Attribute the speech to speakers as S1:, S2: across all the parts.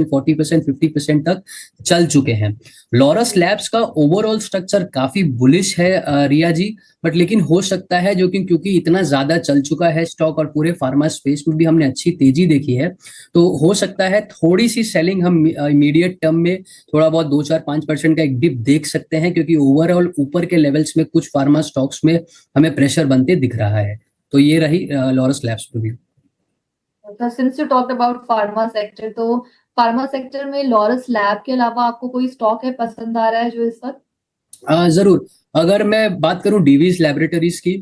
S1: 40% 50% तक चल चुके हैं। लॉरस लैब्स का ओवरऑल स्ट्रक्चर काफी बुलिश है रिया जी, बट लेकिन हो सकता है जो कि क्योंकि इतना ज्यादा चल चुका है स्टॉक और पूरे फार्मा स्पेस में भी हमने अच्छी तेजी देखी है, तो हो सकता है थोड़ी सी सेलिंग हम इमीडिएट टर्म में थोड़ा बहुत 2-4-5% का एक डिप देख सकते हैं, क्योंकि ओवरऑल ऊपर के लेवल्स में कुछ फार्मा स्टॉक्स में हमें प्रेशर बनते दिख रहा है। तो ये रही लॉरस लैब्स पर भी।
S2: Since you talked about pharma sector, तो फार्मा सेक्टर में लॉरस लैब के अलावा आपको कोई स्टॉक है पसंद आ रहा है जो इस वक्त?
S1: जरूर। अगर मैं बात करूं डीवीज लैबोरेटरीज की,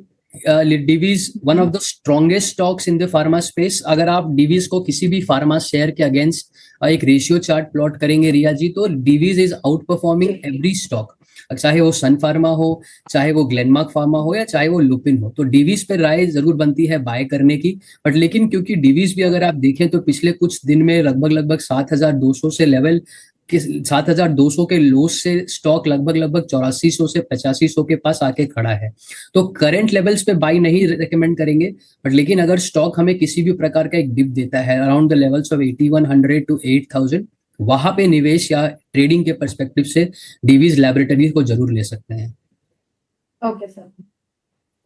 S1: Divi's one of the strongest stocks in the pharma space. अगर आप डीवीज को किसी भी फार्मा शेयर के अगेंस्ट एक रेशियो चार्ट प्लॉट करेंगे रिया जी, तो Divi's is out performing every stock, चाहे वो सन फार्मा हो, चाहे वो ग्लेनमार्क फार्मा हो, या चाहे वो लुपिन हो। तो डीवीज पे राय जरूर बनती है बाय करने की, बट लेकिन क्योंकि डीवीज भी अगर आप देखें तो पिछले कुछ दिन में लगभग 7,200 से लेवल कि 7,200 के लोस से स्टॉक लगभग 8400 से 8500 के पास आके खड़ा है। तो करंट लेवल्स पे बाई नहीं रेकमेंड करेंगे, बट लेकिन अगर स्टॉक हमें किसी भी प्रकार का एक डिप देता है around the levels of 8100 to 8000, वहां पे निवेश या ट्रेडिंग के परस्पेक्टिव से डीवीज लैबोरेटरीज को जरूर ले सकते हैं।
S2: Okay sir,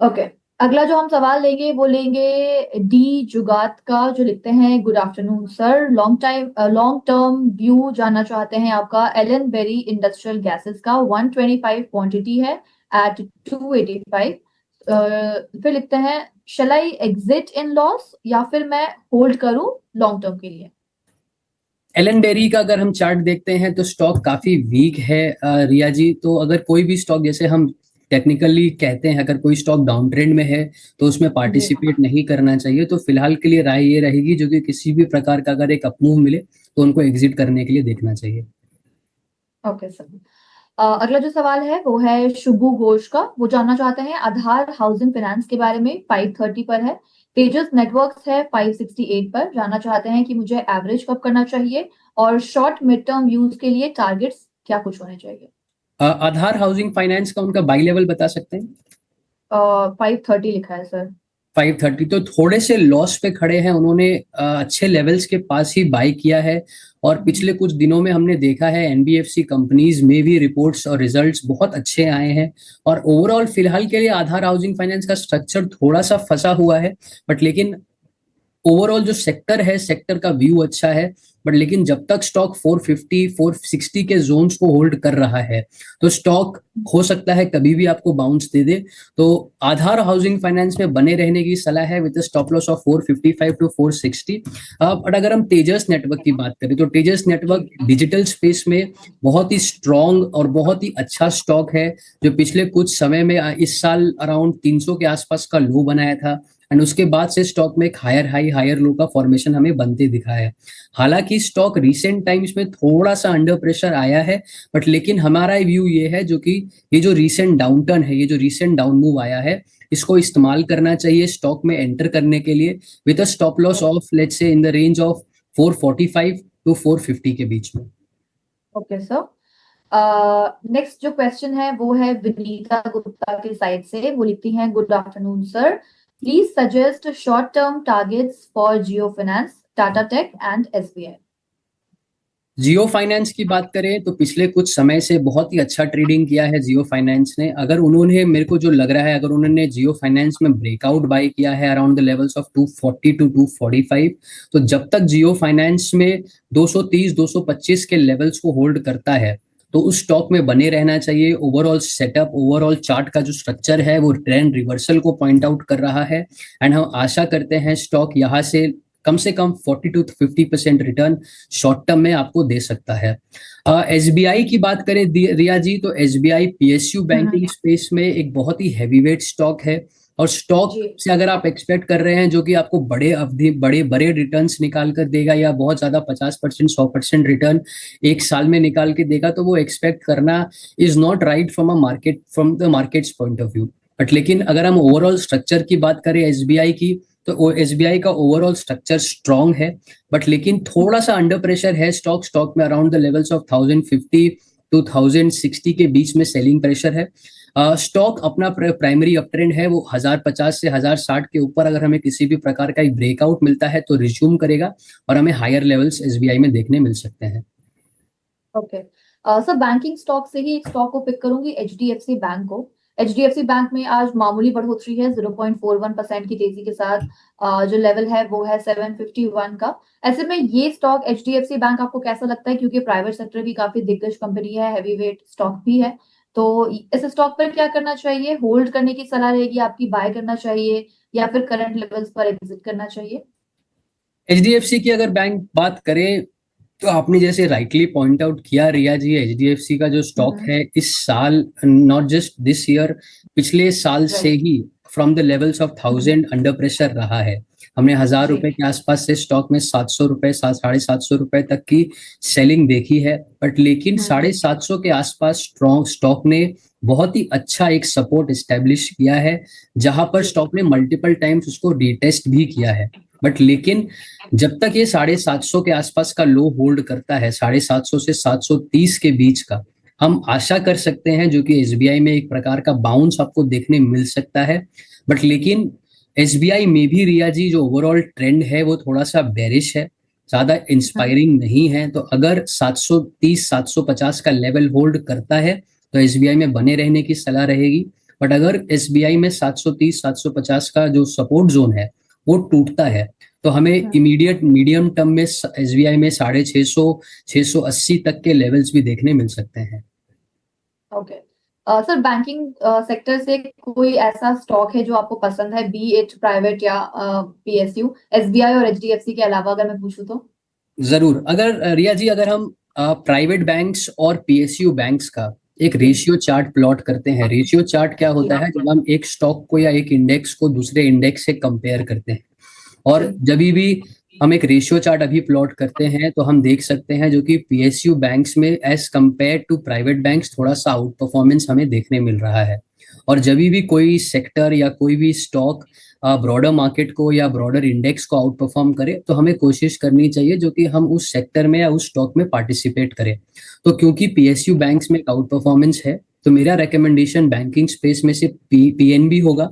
S2: okay. अगला जो हम सवाल लेंगे वो लेंगे डी जुगात का, जो लिखते हैं good afternoon sir, long term view जानना चाहते हैं आपका। एलन बेरी इंडस्ट्रियल गैसेस का 125 क्वांटिटी है एट 285। फिर लिखते हैं शैल आई एग्जिट इन लॉस या फिर मैं होल्ड करूं लॉन्ग टर्म के लिए?
S1: एलन बेरी का अगर हम चार्ट देखते हैं तो स्टॉक काफी वीक है रिया जी। तो अगर कोई भी स्टॉक, जैसे हम टेक्निकली कहते हैं, अगर कोई स्टॉक डाउन ट्रेंड में है तो उसमें पार्टिसिपेट नहीं करना चाहिए। तो फिलहाल के लिए राय ये रहेगी जो कि किसी भी प्रकार का अगर एक अपमूव मिले तो उनको एग्जिट करने के लिए देखना चाहिए।
S2: Okay sir. अगला जो सवाल है वो है शुभू घोष का। वो जानना चाहते हैं आधार हाउसिंग फाइनेंस के बारे में। 530 पर है। तेजस नेटवर्क्स है 568 पर। जानना चाहते हैं कि मुझे एवरेज कब करना चाहिए और शॉर्ट मिड टर्म यूज के लिए टारगेट्स क्या कुछ होने चाहिए?
S1: आधार हाउसिंग फाइनेंस का उनका बाई लेवल बता सकते हैं?
S2: 530 लिखा है सर।
S1: 530 तो थोड़े से लॉस पे खड़े हैं उन्होंने, अच्छे लेवल्स के पास ही बाय किया है। और पिछले कुछ दिनों में हमने देखा है एनबीएफसी कंपनीज में भी रिपोर्ट्स और रिजल्ट्स बहुत अच्छे आए हैं। और ओवरऑल फिलहाल के लिए आधार हाउसिंग फाइनेंस का स्ट्रक्चर थोड़ा सा फंसा हुआ है, बट लेकिन ओवरऑल जो सेक्टर है, सेक्टर का व्यू अच्छा है। बट लेकिन जब तक स्टॉक 450 460 के जोन्स को होल्ड कर रहा है तो स्टॉक हो सकता है कभी भी आपको बाउंस दे दे। तो आधार हाउसिंग फाइनेंस में बने रहने की सलाह है with stop loss of 455 to 460। But अगर हम तेजस नेटवर्क की बात करें तो तेजस नेटवर्क डिजिटल स्पेस में बहुत ही स्ट्रॉन्ग और बहुत ही अच्छा स्टॉक है, जो पिछले कुछ समय में इस साल अराउंड 300 के आसपास का लो बनाया था। एंड उसके बाद से स्टॉक में एक हायर हाई हायर लो का फॉर्मेशन हमें बनते दिखा है। हालांकि स्टॉक रिसेंट टाइम्स में थोड़ा सा अंडर प्रेशर आया है, बट लेकिन हमारा व्यू ये है जो कि ये जो रिसेंट डाउनटर्न है, ये जो रिसेंट डाउन मूव आया है, इसको इस्तेमाल करना चाहिए स्टॉक में एंटर करने के लिए with a stop loss of let's say in the range of 445 to 450 के बीच में।
S2: Okay sir. नेक्स्ट जो क्वेश्चन है वो है विनीता गुप्ता की साइड से। वो लिखती हैं good afternoon sir, please suggest short term targets for Jio finance, Tata tech and SBI.
S1: Jio finance की बात करें तो पिछले कुछ समय से बहुत ही अच्छा ट्रेडिंग किया है जियो फाइनेंस ने। अगर उन्होंने, मेरे को जो लग रहा है, अगर उन्होंने जियो फाइनेंस में ब्रेकआउट बाय किया है around the levels of 240 to 245, तो जब तक जियो फाइनेंस में 230 225 के लेवल्स को होल्ड करता है तो उस स्टॉक में बने रहना चाहिए। ओवरऑल सेटअप, ओवरऑल चार्ट का जो स्ट्रक्चर है वो ट्रेंड रिवर्सल को पॉइंट आउट कर रहा है। एंड हम आशा करते हैं स्टॉक यहाँ से कम से कम 40 टू 50% रिटर्न शॉर्ट टर्म में आपको दे सकता है। एसबीआई की बात करें रिया जी, तो एसबीआई पीएसयू बैंकिंग स्पेस में एक बहुत ही हैवीवेट स्टॉक है। और स्टॉक से अगर आप एक्सपेक्ट कर रहे हैं जो कि आपको बड़े अवधि बड़े बड़े रिटर्न्स निकाल कर देगा या बहुत ज्यादा 50% 100% रिटर्न एक साल में निकाल के देगा, तो वो एक्सपेक्ट करना is not right from the markets point of view. But लेकिन अगर हम ओवरऑल स्ट्रक्चर की बात करें एसबीआई की, तो एसबीआई का ओवरऑल स्ट्रक्चर स्ट्रांग है, बट लेकिन थोड़ा सा अंडर प्रेशर है स्टॉक में around the levels of 1050 to 1060 के बीच में सेलिंग प्रेशर है। स्टॉक अपना प्राइमरी अप ट्रेंड है, वो 1050 से 1060 के ऊपर अगर हमें किसी भी प्रकार का एक ब्रेकआउट मिलता है तो रिज्यूम करेगा और हमें हायर लेवल्स एसबीआई में देखने मिल सकते हैं।
S2: ओके सर, बैंकिंग स्टॉक से ही एक स्टॉक को पिक करूंगी, एचडीएफसी बैंक को। एचडीएफसी बैंक में आज मामूली बढ़ोतरी है 0.41% की तेजी के साथ। जो लेवल है वो है 751 का। ऐसे में ये स्टॉक एचडीएफसी बैंक आपको कैसा लगता है, क्योंकि प्राइवेट सेक्टर की काफी दिग्गज कंपनी है, हैवी वेट स्टॉक भी है, तो इस स्टॉक पर क्या करना चाहिए? होल्ड करने की सलाह रहेगी आपकी, बाय करना चाहिए या फिर करंट लेवल्स पर एग्जिट करना चाहिए?
S1: एचडीएफसी की अगर बैंक बात करें तो आपने जैसे राइटली पॉइंट आउट किया रिया जी, एचडीएफसी का जो स्टॉक है इस साल, नॉट जस्ट दिस ईयर, पिछले साल से
S2: right.
S1: He from the levels of 1000 under pressure रहा है। हमने 1000 रुपए
S2: जी।
S1: के आसपास से स्टॉक में 700 रुपए, 750 रुपए तक की सेलिंग देखी है, बट लेकिन 750 के आसपास स्ट्रॉन्ग स्टॉक ने बहुत ही अच्छा एक सपोर्ट एस्टेब्लिश किया है, जहां पर
S2: जी।
S1: स्टॉक ने मल्टीपल टाइम्स उसको रिटेस्ट भी किया है। बट लेकिन जब तक ये 750 के आसपास का लो होल्ड करता है, 750 से 730 के बीच का, हम आशा कर सकते हैं जो कि एसबीआई में एक प्रकार का बाउंस आपको देखने मिल सकता है। बट लेकिन एसबीआई में भी रिया जी जो ओवरऑल ट्रेंड है वो थोड़ा सा बेरिश है, ज्यादा इंस्पायरिंग नहीं है। तो अगर 730 750 का लेवल होल्ड करता है तो एसबीआई में बने रहने की सलाह रहेगी। बट अगर एसबीआई में 730 750 का जो सपोर्ट जोन है वो टूटता है तो हमें इमीडिएट मीडियम टर्म में एसबीआई में 650 680 तक के लेवल्स भी देखने मिल सकते हैं।
S2: ओके सर, बैंकिंग सेक्टर से कोई ऐसा स्टॉक है जो आपको पसंद है, बी इट प्राइवेट या पीएसयू, एसबीआई और एचडीएफसी के अलावा, अगर मैं पूछूं तो?
S1: जरूर, अगर रिया जी अगर हम प्राइवेट बैंक्स और पीएसयू बैंक्स का एक
S2: जी।
S1: रेशियो चार्ट प्लॉट करते हैं, रेशियो चार्ट क्या
S2: जी।
S1: होता है, जब हम एक स्टॉक को या एक इंडेक्स को दूसरे इंडेक्स से कंपेयर करते हैं,
S2: जी।
S1: और जब भी हम एक रेशियो चार्ट अभी प्लॉट करते हैं तो हम देख सकते हैं जो कि पीएसयू बैंक्स में as compare to private banks थोड़ा सा आउट परफॉर्मेंस हमें देखने मिल रहा है। और जब भी कोई सेक्टर या कोई भी स्टॉक ब्रॉडर मार्केट को या ब्रॉडर इंडेक्स को आउट परफॉर्म करे तो हमें कोशिश करनी चाहिए जो कि हम उस सेक्टर में या उस स्टॉक में पार्टिसिपेट करें। तो क्योंकि पीएसयू बैंक्स में आउट परफॉर्मेंस है तो मेरा रिकमेंडेशन बैंकिंग स्पेस में से पीएनबी होगा,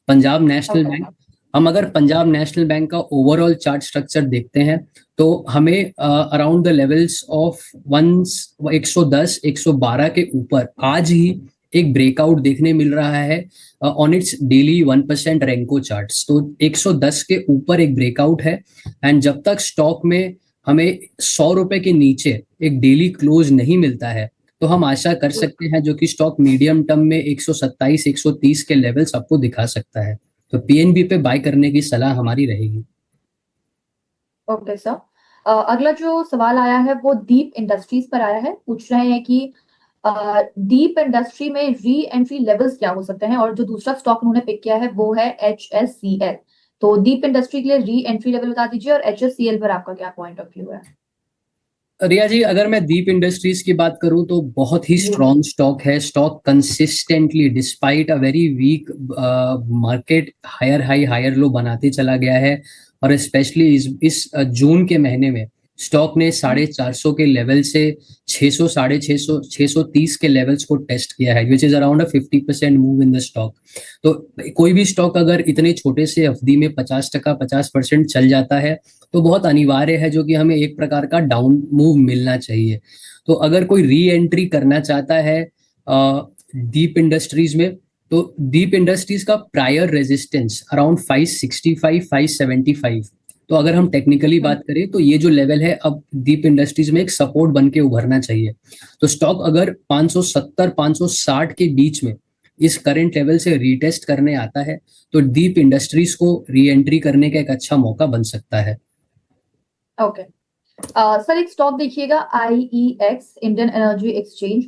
S1: पंजाब नेशनल
S2: ओके।
S1: बैंक। हम अगर पंजाब नेशनल बैंक का ओवरऑल चार्ट स्ट्रक्चर देखते हैं तो हमें अराउंड द लेवल्स ऑफ 110 112 के ऊपर आज ही एक ब्रेकआउट देखने मिल रहा है on it's daily 1% Renko charts. तो 110 के ऊपर एक ब्रेकआउट है, एंड जब तक स्टॉक में हमें 100 रुपए के नीचे एक डेली क्लोज नहीं मिलता है तो हम आशा कर सकते हैं जो कि स्टॉक मीडियम टर्म में 127 130 के लेवल्स आपको दिखा सकता है। तो पीएनबी पे बाय करने की सलाह हमारी रहेगी।
S2: ओके सर, अगला जो सवाल आया है वो दीप इंडस्ट्रीज पर आया है। पूछ रहे हैं कि दीप इंडस्ट्री में री एंट्री लेवल्स क्या हो सकते हैं, और जो दूसरा स्टॉक उन्होंने पिक किया है वो है HSCL। तो दीप इंडस्ट्री के लिए री एंट्री लेवल बता दीजिए, और HSCL पर आपका क्या पॉइंट ऑफ व्यू है?
S1: रिया जी अगर मैं दीप इंडस्ट्रीज की बात करूं तो बहुत ही
S2: जी।
S1: स्ट्रॉन्ग स्टॉक है। Stock consistently despite a very weak market higher low बनाते चला गया है, और स्पेशली इस जून के महीने में स्टॉक ने 450 के लेवल से 600 650 630 के लेवल्स को टेस्ट किया है, which is around 50% move in the stock. तो कोई भी स्टॉक अगर इतने छोटे से अवधि में 50% 50% चल जाता है तो बहुत अनिवार्य है जो कि हमें एक प्रकार का डाउन मूव मिलना चाहिए। तो अगर कोई री एंट्री करना चाहता है दीप इंडस्ट्रीज में तो दीप इंडस्ट्रीज का प्रायर रेजिस्टेंस अराउंड 565 575। तो अगर हम टेक्निकली बात करें तो ये जो लेवल है अब दीप इंडस्ट्रीज में एक सपोर्ट बन के उभरना चाहिए। तो स्टॉक अगर 570 560 के बीच में इस करंट लेवल से रीटेस्ट करने आता है तो दीप इंडस्ट्रीज को री एंट्री करने का एक अच्छा मौका बन सकता है।
S2: ओके सर, एक स्टॉक देखिएगा, IEX, इंडियन एनर्जी एक्सचेंज।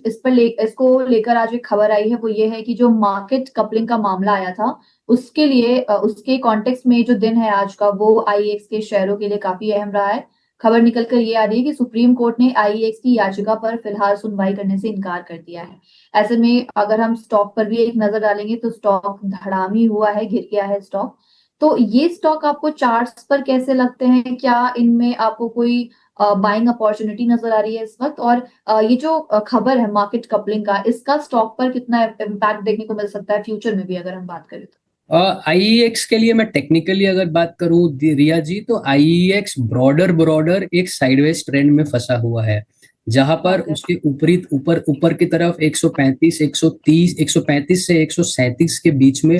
S2: इसको लेकर आज एक खबर आई है, वो ये है कि जो मार्केट कपलिंग का मामला आया था उसके लिए उसके कॉन्टेक्स्ट में जो दिन है आज का, वो IEX के शेयरों के लिए काफी अहम रहा है। खबर निकल कर ये आ रही है कि सुप्रीम कोर्ट ने IEX की याचिका पर फिलहाल सुनवाई करने से इनकार कर दिया है। ऐसे में अगर हम स्टॉक पर भी एक नजर डालेंगे तो स्टॉक धड़ामी हुआ है, गिर गया है स्टॉक। तो ये स्टॉक आपको चार्ट्स पर कैसे लगते हैं? क्या इनमें आपको कोई बाइंग अपॉर्चुनिटी नजर आ रही है इस वक्त? और ये जो खबर है मार्केट कपलिंग का, इसका स्टॉक पर कितना इम्पैक्ट देखने को मिल सकता है फ्यूचर में भी, अगर हम बात करें तो?
S1: आईईएक्स के लिए मैं टेक्निकली अगर बात करूं रिया जी, तो आईईएक्स ब्रॉडर ब्रॉडर एक साइडवेज ट्रेंड में फंसा हुआ है, जहां पर
S2: ओके।
S1: उसके ऊपरी ऊपर ऊपर की तरफ 135 130 135 से 137 के बीच में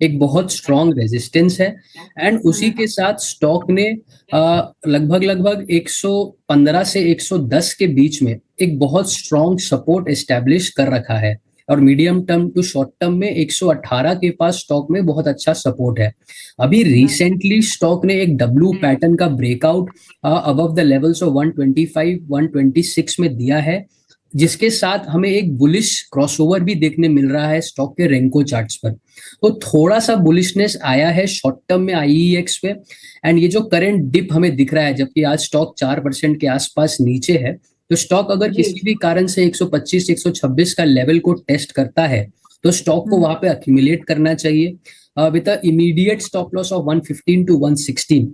S1: एक बहुत स्ट्रॉन्ग रेजिस्टेंस है। एंड उसी के साथ स्टॉक ने लगभग लगभग 115 से 110 के बीच में एक बहुत स्ट्रॉन्ग सपोर्ट एस्टेब्लिश कर रखा है। और medium term to short term में 118 के पास स्टॉक में बहुत अच्छा सपोर्ट है। अभी रिसेंटली स्टॉक ने एक डब्ल्यू पैटर्न का breakout above the levels of 125 126 में दिया है, जिसके साथ हमें एक बुलिश क्रॉसओवर भी देखने मिल रहा है स्टॉक के रेंको चार्ट्स पर। तो थोड़ा सा बुलिशनेस आया है शॉर्ट टर्म में आईईएक्स पे। एंड ये जो करंट डिप हमें दिख रहा है, जबकि आज स्टॉक 4% के आसपास नीचे है, तो स्टॉक अगर
S2: जी।
S1: किसी भी कारण से 125 126 का लेवल को टेस्ट करता है, तो स्टॉक को वहां पे अक्यूमुलेट करना चाहिए with a immediate stop loss of 115 to 116,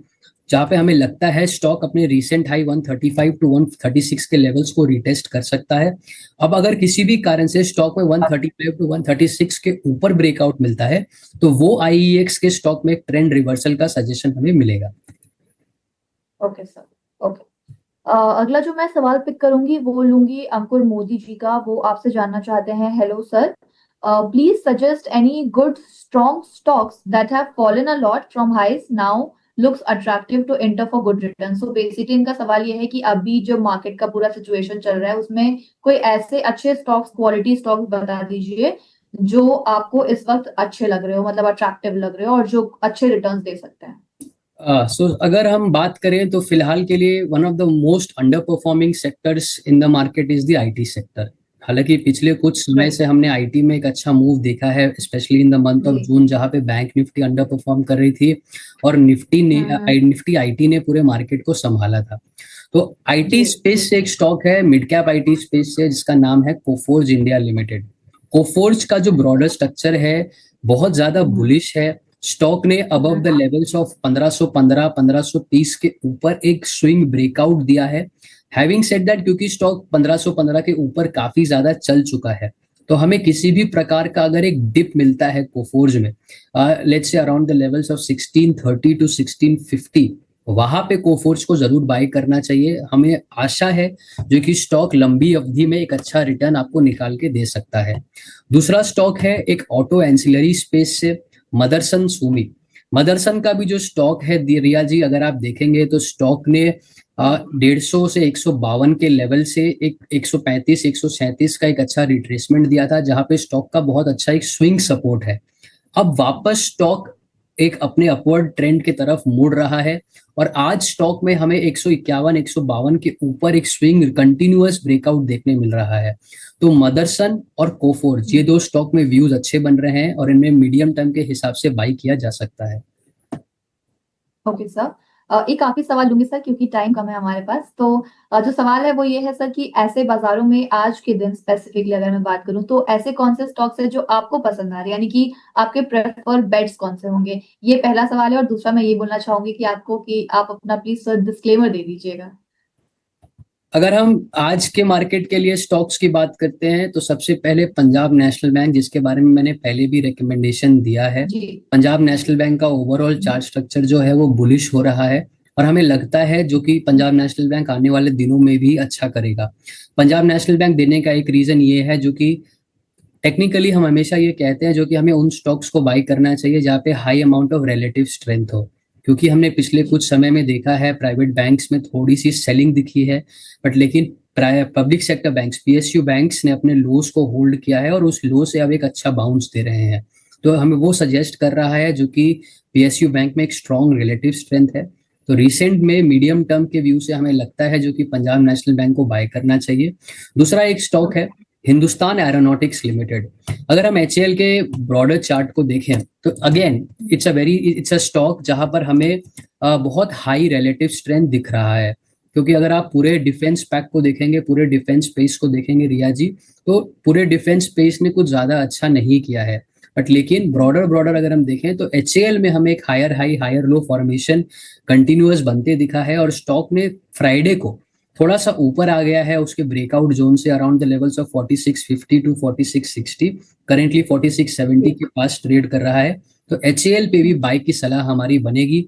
S1: जहां पे हमें लगता है स्टॉक अपने रीसेंट हाई 135 टू 136 के लेवल्स को रिटेस्ट कर सकता है। अब अगर किसी भी कारण से स्टॉक में 135 टू 136 के ऊपर ब्रेकआउट मिलता है, तो वो आईईएक्स के स्टॉक में एक ट्रेंड रिवर्सल का सजेशन हमें मिलेगा।
S2: Okay sir, okay. अगला जो मैं सवाल पिक करूंगी वो लूंगी अंकुर मोदी जी का। वो आपसे जानना चाहते हैं, hello sir, please suggest any good strong stocks that have fallen a lot from highs now looks attractive to enter for good return. So basically इनका सवाल ये है कि अभी जो मार्केट का पूरा सिचुएशन चल रहा है उसमें कोई ऐसे अच्छे स्टॉक्स, क्वालिटी स्टॉक्स बता दीजिए जो आपको इस वक्त अच्छे लग रहे हो, मतलब अट्रैक्टिव लग रहे हो और जो अच्छे रिटर्न्स दे सकते हैं।
S1: अगर हम बात करें तो फिलहाल के लिए one of the most under performing sectors in the market is the IT sector. हालांकि पिछले कुछ समय से हमने आईटी में एक अच्छा मूव देखा है, specially in the month of June, जहां पे बैंक निफ्टी अंडर परफॉर्म कर रही थी और निफ्टी आईटी ने पूरे मार्केट को संभाला था। तो आईटी स्पेस से एक स्टॉक है, मिड कैप आईटी स्पेस से, जिसका नाम है कोफोर्ज इंडिया लिमिटेड। कोफोर्ज का जो ब्रॉडर स्ट्रक्चर है बहुत ज्यादा बुलिश है। स्टॉक ने अबव द लेवल्स ऑफ 1515 1530 के ऊपर एक स्विंग ब्रेकआउट दिया है। हैविंग सेड दैट, क्योंकि स्टॉक 1515 के ऊपर काफी ज्यादा चल चुका है, तो हमें किसी भी प्रकार का अगर एक डिप मिलता है कोफोर्ज में, let's say around the levels of 1630 to 1650, वहां पे कोफोर्ज को जरूर बाय करना चाहिए। हमें आशा है जो कि स्टॉक लंबी अवधि में एक अच्छा रिटर्न आपको निकाल के दे सकता है। दूसरा स्टॉक है एक ऑटो एंसिलरी स्पेस से, मदरसन सुमी। मदरसन का भी जो स्टॉक है रिया जी, अगर आप देखेंगे तो स्टॉक ने 150 से 152 के लेवल से एक 135 137 का एक अच्छा रिट्रेसमेंट दिया था, जहां पे स्टॉक का बहुत अच्छा एक स्विंग सपोर्ट है। अब वापस स्टॉक एक अपने अपवर्ड ट्रेंड की तरफ मुड़ रहा है और आज स्टॉक में हमें 151 152 के ऊपर एक स्विंग कंटिन्यूअस ब्रेकआउट देखने मिल रहा है। तो मदरसन और कोफोर्ज, ये दो स्टॉक में व्यूज अच्छे बन रहे हैं और इनमें मीडियम टर्म के हिसाब से बाई किया जा सकता है।
S2: ओके सर, एक आखिरी सवाल लूंगी सर क्योंकि टाइम कम है हमारे पास। तो जो सवाल है वो ये है सर कि ऐसे बाजारों में आज के दिन स्पेसिफिकली अगर मैं बात करूं तो ऐसे कौन से स्टॉक्स है जो आपको पसंद आ रहे हैं, यानी कि आपके प्रेफर बेट्स कौन से होंगे? ये पहला सवाल है। और दूसरा मैं ये बोलना चाहूंगी कि आपको कि आप अपना प्लीज सर डिस्क्लेमर दे दीजिएगा।
S1: अगर हम आज के मार्केट के लिए स्टॉक्स की बात करते हैं तो सबसे पहले पंजाब नेशनल बैंक, जिसके बारे में मैंने पहले भी रिकमेंडेशन दिया है।
S2: जी।
S1: पंजाब नेशनल बैंक का ओवरऑल चार्ट स्ट्रक्चर जो है वो बुलिश हो रहा है और हमें लगता है जो कि पंजाब नेशनल बैंक आने वाले दिनों में भी अच्छा करेगा। पंजाब नेशनल बैंक देने का एक रीजन ये है जो कि टेक्निकली हम हमेशा ये कहते हैं जो कि हमें उन स्टॉक्स को बाई करना चाहिए जहाँ पे high amount of relative strength हो, क्योंकि हमने पिछले कुछ समय में देखा है प्राइवेट बैंक्स में थोड़ी सी सेलिंग दिखी है, बट लेकिन public sector banks PSU banks ने अपने लोस को होल्ड किया है और उस लो से अब एक अच्छा बाउंस दे रहे हैं। तो हमें वो सजेस्ट कर रहा है जो कि पीएसयू बैंक में एक स्ट्रॉन्ग रिलेटिव स्ट्रेंथ है। तो रिसेंट में मीडियम टर्म के व्यू से हमें लगता है जो कि पंजाब नेशनल बैंक को बाय करना चाहिए। दूसरा एक स्टॉक है हिंदुस्तान एरोनॉटिक्स लिमिटेड। अगर हम एचएएल के ब्रॉडर चार्ट को देखें तो अगेन इट्स अ स्टॉक जहां पर हमें बहुत हाई रिलेटिव स्ट्रेंथ दिख रहा है, क्योंकि अगर आप पूरे डिफेंस पैक को देखेंगे, पूरे डिफेंस स्पेस को देखेंगे रिया जी, तो पूरे डिफेंस स्पेस ने कुछ ज्यादा अच्छा नहीं किया है। बट लेकिन ब्रॉडर अगर हम देखें तो एचएएल में हमें एक higher high higher low formation continuous बनते दिखा है और स्टॉक ने फ्राइडे को थोड़ा सा ऊपर आ गया है उसके ब्रेकआउट जोन से around the levels of 4650 to 4660, currently 4670 के पास ट्रेड कर रहा है। तो HAL पे भी बाय की सलाह हमारी बनेगी।